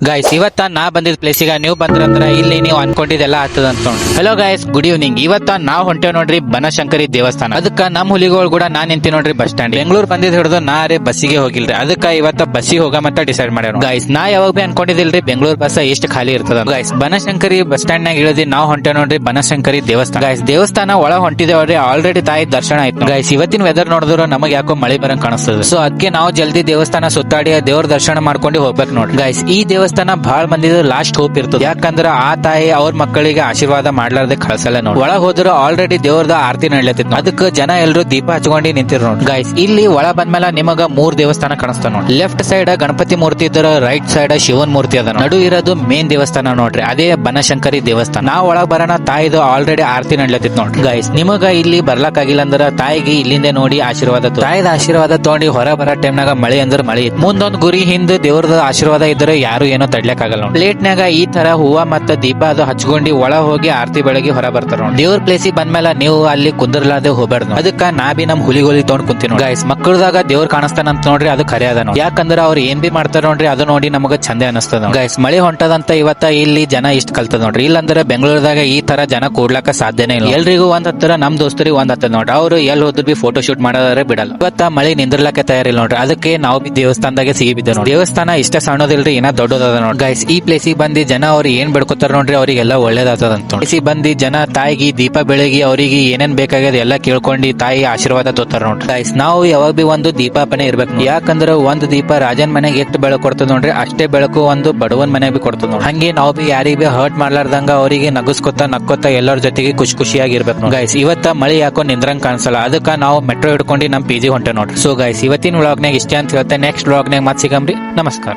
Guys ಇವತ್ತ ನಾ ಬಂದಿದ್ ಪ್ಲೇಸಿಗೆ ನೀವು ಬಂದ್ರಂದ್ರ ಇಲ್ಲಿ ನೀವು ಅನ್ಕೊಂಡಿದ್ದೆಲ್ಲ ಆಗ್ತದ ಅಂತ ನೋಡಿ. Hello guys, good evening. ಇವತ್ತ ನಾವ್ ಹೊಂಟೇವ್ ನೋಡ್ರಿ ಬನಶಂಕರಿ ದೇವಸ್ಥಾನ. ಅದಕ್ಕ ನಮ್ ಹುಲಿಗಳು ಕೂಡ ನಾನ್ ನಿಂತಿ ನೋಡ್ರಿ ಬಸ್ ಸ್ಟ್ಯಾಂಡ್. ಬೆಂಗಳೂರು ಬಂದಿದ್ ಹಿಡಿದು ನಾ ರೇ ಬಸ್ಸಿಗೆ ಹೋಗಿಲ್ರಿ. ಅದಕ್ಕ ಇವತ್ತ ಬಸ್ಸಿಗೆ ಹೋಗಮಂತ ಡಿಸೈಡ್ ಮಾಡ್ಯಾರ ಗೈಸ್. ನಾ ಯಾವಾಗ ಬಿ ಅನ್ಕೊಂಡಿದಿಲ್ರಿ ಬೆಂಗಳೂರು ಬಸ್ ಎಷ್ಟು ಖಾಲಿ ಇರ್ತದ ಗೈಸ್. ಬನಶಂಕರಿ ಬಸ್ ಸ್ಟ್ಯಾಂಡ್ ನಾಗ ಇಳಿದಿ ನಾವ್ ಹೊಂಟೇವ್ ನೋಡ್ರಿ ಬನಶಂಕರಿ ದೇವಸ್ಥಾನ. ಗೈಸ್ ದೇವಸ್ಥಾನ ಒಳ ಹೊಂಟಿದೇವ್ರಿ. ಆಲ್ರೆಡಿ ತಾಯಿ ದರ್ಶನ ಆಯ್ತು ಗೈಸ್. ಇವತ್ತಿನ ವೆದರ್ ನೋಡಿದ್ರು ನಮಗ್ ಯಾಕೋ ಮಳೆ ಬರಂಗ್ ಕಾಣಿಸ್ತದೆ. ಸೊ ಅದಕ್ಕೆ ನಾವು ಜಲ್ದಿ ದೇವಸ್ಥಾನ ಸುತ್ತಾಡಿ ದೇವ್ರ ದರ್ಶನ ಮಾಡ್ಕೊಂಡು ಹೋಗ್ಬೇಕು ನೋಡ್ರಿ ಗೈಸ್. ಈ ದೇವಸ್ಥಾನ ಬಹಳ ಮಂದಿ ಲಾಸ್ಟ್ ಹೋಪ್ ಇರ್ತದೆ. ಯಾಕಂದ್ರ ಆ ತಾಯಿ ಅವ್ರ ಮಕ್ಕಳಿಗೆ ಆಶೀರ್ವಾದ ಮಾಡ್ಲಾರ್ದೆ ಕಳ್ಸಲ್ಲ ನೋಡಿ. ಒಳಗ್ ಹೋದ್ರು ಆಲ್ರೆಡಿ ದೇವ್ರದ ಆರತಿ ನಡ್ಲತ್ತಿತ್ತು. ಅದಕ್ಕೆ ಜನ ಎಲ್ರು ದೀಪ ಹಚ್ಕೊಂಡು ನಿಂತಿರ್ ನೋಡಿ ಗೈಸ್. ಇಲ್ಲಿ ಒಳ ಬಂದ್ಮೇಲೆ ನಿಮಗ 3 ದೇವಸ್ಥಾನ ಕಾಣಿಸ್ತಾವ ನೋಡಿ. ಲೆಫ್ಟ್ ಸೈಡ್ ಗಣಪತಿ ಮೂರ್ತಿ ಇದ್ರ, ರೈಟ್ ಸೈಡ್ ಶಿವನ್ ಮೂರ್ತಿ ಅದ. ನಡು ಇರೋದು ಮೇನ್ ದೇವಸ್ಥಾನ ನೋಡ್ರಿ, ಅದೇ ಬನಶಂಕರಿ ದೇವಸ್ಥಾನ. ನಾವ್ ಒಳಗ್ ಬರೋಣ ತಾಯಿದು ಆಲ್ರೆಡಿ ಆರತಿ ನಡ್ಲತ್ತಿತ್ತು ನೋಡ್ರಿ ಗೈಸ್. ನಿಮಗ ಇಲ್ಲಿ ಬರ್ಲಕ್ ಆಗಿಲ್ಲ ಅಂದ್ರ ತಾಯಿಗೆ ಇಲ್ಲಿಂದ ನೋಡಿ ಆಶೀರ್ವಾದ ತಾಯಿದ ಆಶೀರ್ವಾದ ತಗೊಂಡಿ ಹೊರ ಬರೋ ಟೈಮ್ನಾಗ ಮಳೆ ಅಂದ್ರ ಮಳೆ ಇತ್ತು. ಮುಂದೊಂದ್ ಗುರಿ ಹಿಂದ್ ದೇವ್ರದ ಆಶೀರ್ವಾದ ಇದ್ರೆ ಯಾರು ಏನೋ ತಡ್ಲಕ್ ಆಗಲ್ಲ. ಪ್ಲೇಟ್ನಾಗ ಈ ತರ ಹೂವ ಮತ್ತ ದೀಪ ಅದು ಹಚ್ಕೊಂಡಿ ಒಳ ಹೋಗಿ ಆರತಿ ಬೆಳಗ್ಗೆ ಹೊರ ಬರ್ತಾರ ನೋಡಿ. ದೇವ್ರ ಪ್ಲೇಸಿಗೆ ಬಂದ್ಮೇಲೆ ನೀವು ಅಲ್ಲಿ ಕುಂದರ್ಲಾದೆ ಹೋಗ್ಬಾರ್ದು. ಅದಕ್ಕ ನಾ ಬಿ ನಮ್ ಹುಲಿಗೋಲಿ ತಗೊಂಡ್ ಕುಂತೀನಿ ಗೈಸ್. ಮಕ್ಕಳದಾಗ ದೇವ್ರ ಕಾಣಿಸ್ತಾನ ಅಂತ ನೋಡ್ರಿ, ಅದು ಖರೆ ಅದ ನೋಡಿ. ಯಾಕಂದ್ರ ಅವ್ರು ಏನ್ ಬಿ ಮಾಡ್ತಾರ ನೋಡ್ರಿ, ಅದು ನೋಡಿ ನಮಗ ಚಂದೆ ಅನಸ್ತದ ಗೈಸ್. ಮಳೆ ಹೊಂಟದಂತ ಇವತ್ತ ಇಲ್ಲಿ ಜನ ಇಷ್ಟ ಕಲ್ತದ ನೋಡ್ರಿ. ಇಲ್ಲಂದ್ರೆ ಬೆಂಗಳೂರದಾಗ ಈ ತರ ಜನ ಕೂಡ್ಲಾಕ ಸಾಧ್ಯನೇ ಇಲ್ಲ. ಎಲ್ರಿಗೂ ಒಂದ್ ಹತ್ತರ ನಮ್ ದೋಸ್ತರಿಗೆ ಒಂದ್ ಹತ್ತದ ನೋಡ್ರಿ. ಅವ್ರು ಎಲ್ ಹೋದ್ರು ಬಿ ಫೋಟೋ ಶೂಟ್ ಮಾಡೋದ್ರೆ ಬಿಡಲ್ಲ. ಇವತ್ತ ಮಳೆ ನಿಂದ್ರಲಕ್ಕೆ ತಯಾರಿಲ್ಲ ನೋಡ್ರಿ. ಅದಕ್ಕೆ ನಾವು ಬಿ ದೇವಸ್ಥಾನದಾಗೆ ಸಿಗಿಬಿದ್ದೆ ನೋಡಿ. ದೇವಸ್ಥಾನ ಇಷ್ಟ ಸಣ್ಣದಿಲ್ರಿ, ಏನ ದೊಡ್ಡದ ನೋಡಿ ಗೈಸ್. ಈ ಪ್ಲೇಸಿಗೆ ಬಂದಿ ಜನ ಅವ್ರು ಏನ್ ಬೆಳ್ಕೊತಾರ ನೋಡ್ರಿ, ಅವ್ರಿಗೆಲ್ಲ ಒಳ್ಳೇದಾಗ್ತದ ಅಂತ. ಪ್ಲೇಸಿಗೆ ಬಂದಿ ಜನ ತಾಯಿಗೆ ದೀಪ ಬೆಳಗಿ ಅವ್ರಿಗೆ ಏನೇನ್ ಬೇಕಾಗ್ಯದ ಎಲ್ಲ ಕೇಳ್ಕೊಂಡಿ ತಾಯಿ ಆಶೀರ್ವಾದ ತೋತಾರ ನೋಡ್ರಿ ಗೈಸ್. ನಾವು ಯಾವಾಗ ಬಿ ಒಂದು ದೀಪಾಪನೆ ಇರ್ಬೇಕು. ಯಾಕಂದ್ರ ಒಂದ್ ದೀಪ ರಾಜನ್ ಮನೆಗೆ ಎಷ್ಟು ಬೆಳಕು ಕೊಡ್ತದ ನೋಡ್ರಿ, ಅಷ್ಟೇ ಬೆಳಕು ಒಂದು ಬಡವನ್ ಮನೆಗೆ ಬಿ ಕೊಡ್ತದ ನೋಡ್ರಿ. ಹಂಗೆ ನಾವು ಬಿ ಯಾರಿಗ್ ಬಿ ಹರ್ಟ್ ಮಾಡ್ಲಾರ್ದಂಗ ಅವರಿಗೆ ನಗಸ್ಕೊತ ನಕ್ಕೋತ ಎಲ್ಲರ ಜೊತೆಗೆ ಖುಷಿಯಾಗಿರ್ಬೇಕು ಗೈಸ್. ಇವತ್ತ ಮಳಿ ಯಾಕೋ ನಿಂದ್ರಂಗ್ ಕಾಣಿಸಲ್ಲ. ಅದಕ್ಕ ನಾವು ಮೆಟ್ರೋ ಹಿಡ್ಕೊಂಡು ನಮ್ PG ಹೊಂಟೆ ನೋಡ್ರಿ. ಸೊ ಗೈಸ್ ಇವತ್ತಿನ ವ್ಲಾಗ್ನಾಗ ಇಷ್ಟೇ ಅಂತ ಹೇಳ್ತೇನೆ. ನೆಕ್ಸ್ಟ್ ವ್ಲಾಗ್ನಾಗ ಮತ್ ಸಿಗಮ್ರಿ. ನಮಸ್ಕಾರ.